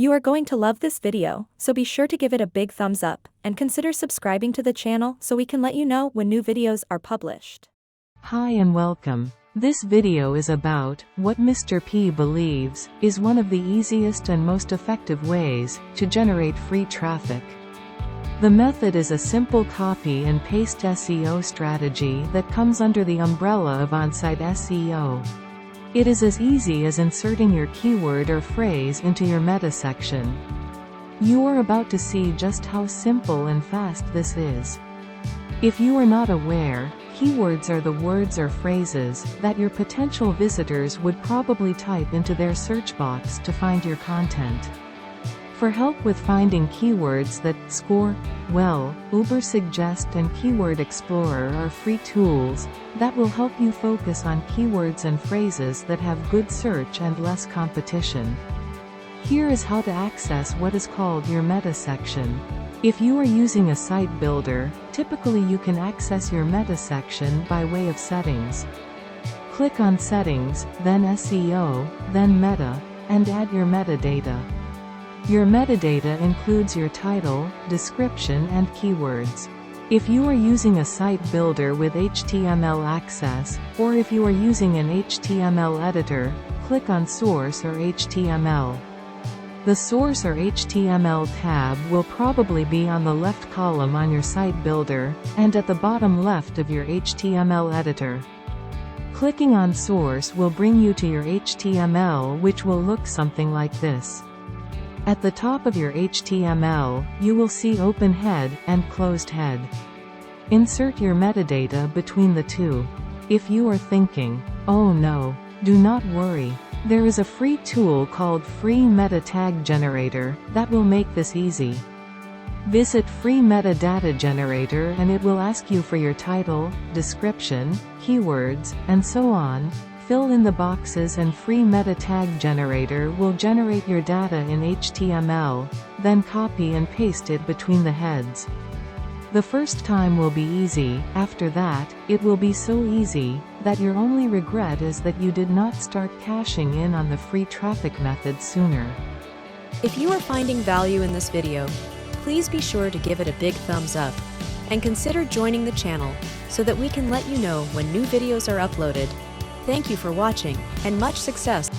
You are going to love this video, so be sure to give it a big thumbs up, and consider subscribing to the channel so we can let you know when new videos are published. Hi and welcome. This video is about what Mr. P believes is one of the easiest and most effective ways to generate free traffic. The method is a simple copy and paste SEO strategy that comes under the umbrella of on-site SEO. It is as easy as inserting your keyword or phrase into your meta section. You are about to see just how simple and fast this is. If you are not aware, keywords are the words or phrases that your potential visitors would probably type into their search box to find your content. For help with finding keywords that score well, Ubersuggest and Keyword Explorer are free tools that will help you focus on keywords and phrases that have good search and less competition. Here is how to access what is called your meta section. If you are using a site builder, typically you can access your meta section by way of settings. Click on Settings, then SEO, then Meta, and add your metadata. Your metadata includes your title, description and keywords. If you are using a site builder with HTML access, or if you are using an HTML editor, click on Source or HTML. The Source or HTML tab will probably be on the left column on your site builder, and at the bottom left of your HTML editor. Clicking on Source will bring you to your HTML, which will look something like this. At the top of your HTML, you will see Open Head and Closed Head. Insert your metadata between the two. If you are thinking, "Oh no," do not worry. There is a free tool called Free Meta Tag Generator that will make this easy. Visit Free Metadata Generator and it will ask you for your title, description, keywords, and so on. Fill in the boxes and Free Meta Tag Generator will generate your data in HTML, then copy and paste it between the heads. The first time will be easy, after that, it will be so easy that your only regret is that you did not start cashing in on the free traffic method sooner. If you are finding value in this video, please be sure to give it a big thumbs up, and consider joining the channel so that we can let you know when new videos are uploaded. Thank you for watching, and much success!